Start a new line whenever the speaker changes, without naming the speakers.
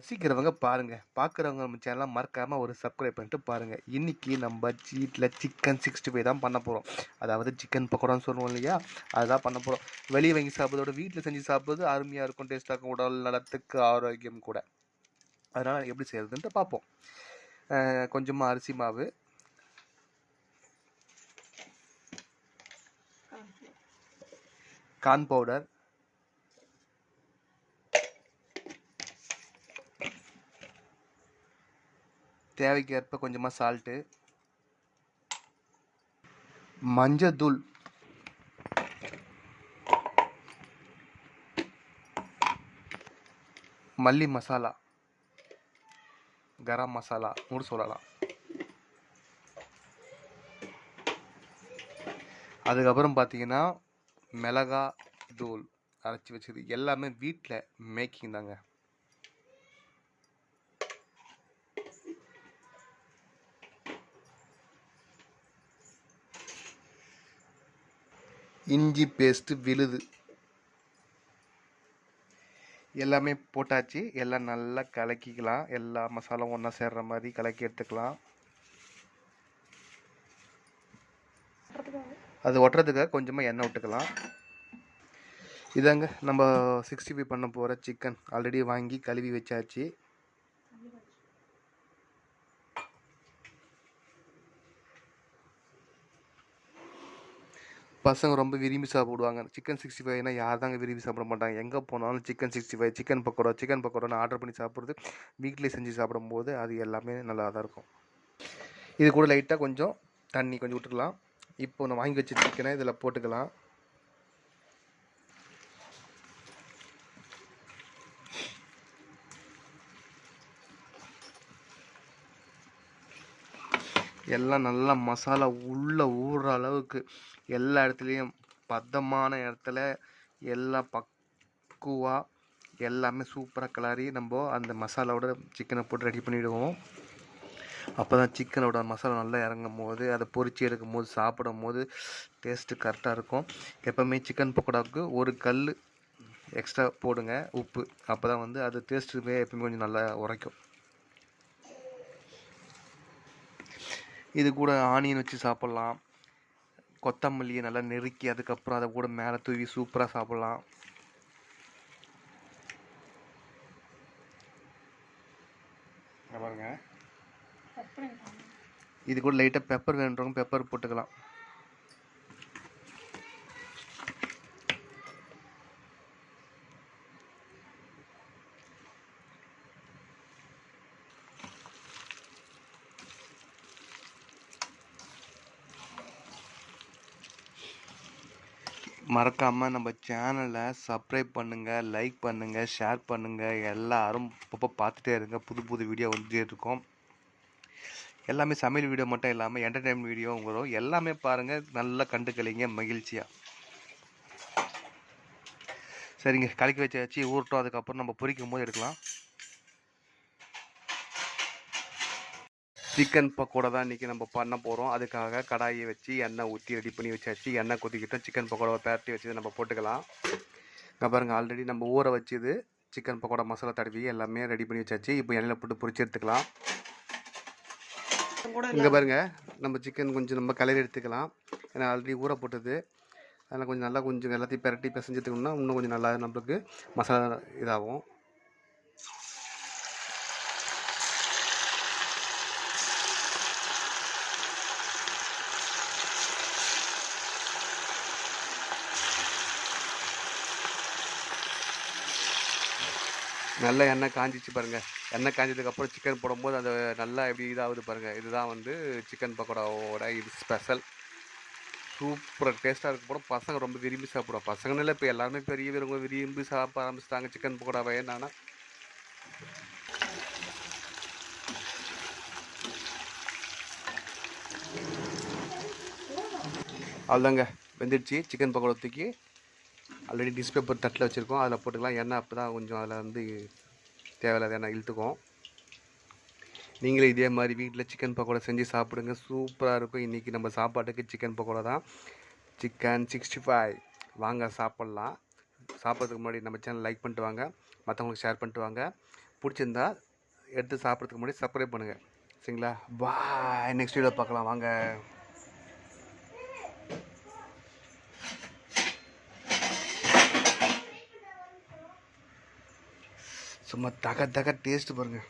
ரசிக்கிறவங்க பாருங்க. பார்க்குறவங்க நம்ம சேனல மறக்காம ஒரு சப்ஸ்கிரைப் பண்ணிட்டு பாருங்க. இன்னைக்கு நம்ம வீட்ல சிக்கன் 65 தான் பண்ண போறோம். அதாவது சிக்கன் பக்கோடான்னு சொல்லுவோம் இல்லையா? அதுதான் பண்ண போறோம். வெளிய வாங்கி சாப்பிடுறத விட வீட்ல செஞ்சு சாப்பிடுறது அருமையா இருக்கும், டேஸ்ட்டா இருக்கும், உடல் நலத்துக்கு ஆரோக்கியம் கூட. அதனால எப்படி செய்யறதுன்ட்டு பார்ப்போம். கொஞ்சமா அரிசி மாவு, கார்ன் பவுடர், தேவைக்கேற்ப கொஞ்சமா சால்ட்டு, மஞ்சத்தூள், மல்லி மசாலா, கரம் மசாலா கூட சொல்லலாம். அதுக்கப்புறம் பார்த்தீங்கன்னா மிளகா தூள் அரைச்சி வச்சது எல்லாமே வீட்டில் மேக்கிங் தாங்க. இஞ்சி பேஸ்ட்டு விழுது எல்லாமே போட்டாச்சு. எல்லாம் நல்லா கலக்கிக்கலாம். எல்லா மசாலாவும் ஒன்றா சேர்ற மாதிரி கலக்கி எடுத்துக்கலாம். அது ஒட்டுறதுக்காக கொஞ்சமாக எண்ணெய் விட்டுக்கலாம். இதாங்க நம்ம 65 பண்ண போகிற சிக்கன். ஆல்ரெடி வாங்கி கழுவி வச்சாச்சு. பசங்க ரொம்ப விரும்பி சாப்பிடுவாங்க சிக்கன் 65னா. யார் தாங்க விரும்பி சாப்பிட மாட்டாங்க? எங்கே போனாலும் சிக்கன் 65, சிக்கன் பக்கோடான்னு ஆர்டர் பண்ணி சாப்பிட்றது, வீட்டிலே செஞ்சு சாப்பிடும்போது அது எல்லாமே நல்லா தான் இருக்கும். இது கூட லைட்டாக கொஞ்சம் தண்ணி கொஞ்சம் விட்டுக்கலாம். இப்போ நான் வாங்கி வச்ச சிக்கனை இதில் போட்டுக்கலாம். எல்லாம் நல்லா மசாலா உள்ளே ஊறுற அளவுக்கு எல்லா இடத்துலையும் பதமான இடத்துல எல்லாம் பக்குவாக எல்லாமே சூப்பராக கிளறி நம்ம அந்த மசாலாவோட சிக்கனை போட்டு ரெடி பண்ணிவிடுவோம். அப்போ தான் சிக்கனோட மசாலா நல்லா இறங்கும் போது அதை பொரித்து எடுக்கும் போது சாப்பிடும் போது டேஸ்ட்டு கரெக்டாக இருக்கும். எப்போவுமே சிக்கன் பக்கோடாவுக்கு ஒரு கல் எக்ஸ்ட்ரா போடுங்க உப்பு. அப்போ தான் வந்து அது டேஸ்ட்டுமே எப்பவுமே கொஞ்சம் நல்லா உரைக்கும். இது கூட ஆனியன் வச்சு சாப்பிட்லாம். கொத்தமல்லியை நல்லா நெருக்கி அதுக்கப்புறம் அதை கூட மேலே தூவி சூப்பராக சாப்பிட்லாம். பாருங்க, இது கூட லைட்டாக பெப்பர் வேணுறவங்க பெப்பர் போட்டுக்கலாம். மறக்காமல் நம்ம சேனலை சப்ஸ்கிரைப் பண்ணுங்கள், லைக் பண்ணுங்கள், ஷேர் பண்ணுங்கள். எல்லாரும் அப்பப்போ பார்த்துட்டே இருங்க. புது புது வீடியோ வந்துட்டே இருக்கும். எல்லாமே சமையல் வீடியோ மட்டும் இல்லாமல் என்டர்டைன்மெண்ட் வீடியோ வரும். எல்லாமே பாருங்கள், நல்லா கண்டுக்கலிங்க மகிழ்ச்சியாக. சரிங்க, கலக்கி வச்சாச்சு, ஊறட்டும். அதுக்கப்புறம் நம்ம பொரிக்கும் போது எடுக்கலாம். சிக்கன் பக்கோடா தான் இன்றைக்கி நம்ம பண்ண போகிறோம். அதுக்காக கடாயை வச்சு எண்ணெய் ஊற்றி ரெடி பண்ணி வச்சாச்சு. எண்ணெய் கொதிக்கிட்டோம். சிக்கன் பக்கோடாவை பரட்டி வச்சு நம்ம போட்டுக்கலாம். இங்கே பாருங்கள், ஆல்ரெடி நம்ம ஊற வச்சுது சிக்கன் பக்கோடா மசாலா தடவி எல்லாமே ரெடி பண்ணி வச்சாச்சு. இப்போ எண்ணெயில் போட்டு பொரிச்சு எடுத்துக்கலாம். இங்கே பாருங்கள், நம்ம சிக்கன் கொஞ்சம் நம்ம கலரி எடுத்துக்கலாம். ஏன்னா ஆல்ரெடி ஊற போட்டது. அதனால் கொஞ்சம் நல்லா கொஞ்சம் எல்லாத்தையும் பரட்டி பிசைஞ்சிட்டுக்கணும்னா இன்னும் கொஞ்சம் நல்லா நம்மளுக்கு மசாலா இதாகும். நல்லா எண்ணெய் காஞ்சிச்சு பாருங்கள். எண்ணெய் காஞ்சதுக்கப்புறம் சிக்கன் போடும்போது அந்த நல்லா எப்படி இதாகுது பாருங்கள். இதுதான் வந்து சிக்கன் பக்கோடாவோட இது ஸ்பெஷல். சூப்பராக டேஸ்ட்டாக இருக்கும். போட பசங்க ரொம்ப விரும்பி சாப்பிடுவோம். பசங்கன்னு இல்லை, இப்போ எல்லாருமே பெரியவங்க விரும்பி சாப்பிட ஆரம்பிச்சிட்டாங்க சிக்கன் பக்கோடாவை. என்னன்னா அவ்வளோதாங்க, வெந்துடுச்சு. சிக்கன் பக்கோடா தூக்கி ஆல்ரெடி டிஷ் பேப்பர் தட்டில் வச்சுருக்கோம், அதில் போட்டுக்கலாம். எண்ணெய் அப்போ தான் கொஞ்சம் அதில் வந்து தேவையில்லாத எண்ணெய் இழுத்துக்கும். நீங்களும் இதே மாதிரி வீட்டில் சிக்கன் பக்கோடா செஞ்சு சாப்பிடுங்க, சூப்பராக இருக்கும். இன்றைக்கி நம்ம சாப்பாட்டுக்கு சிக்கன் பக்கோடா தான், சிக்கன் 65. வாங்க சாப்பிட்லாம். சாப்பிட்றதுக்கு முன்னாடி நம்ம சேனல் லைக் பண்ணிட்டு வாங்க, மற்றவங்களுக்கு ஷேர் பண்ணிட்டு வாங்க. பிடிச்சிருந்தா எடுத்து சாப்பிட்றதுக்கு முன்னாடி சப்ஸ்கிரைப் பண்ணுங்கள். சரிங்களா? பாய். நெக்ஸ்ட் வீடியோ பார்க்கலாம் வாங்க. சும்மா தக தக டேஸ்ட் பாருங்கள்.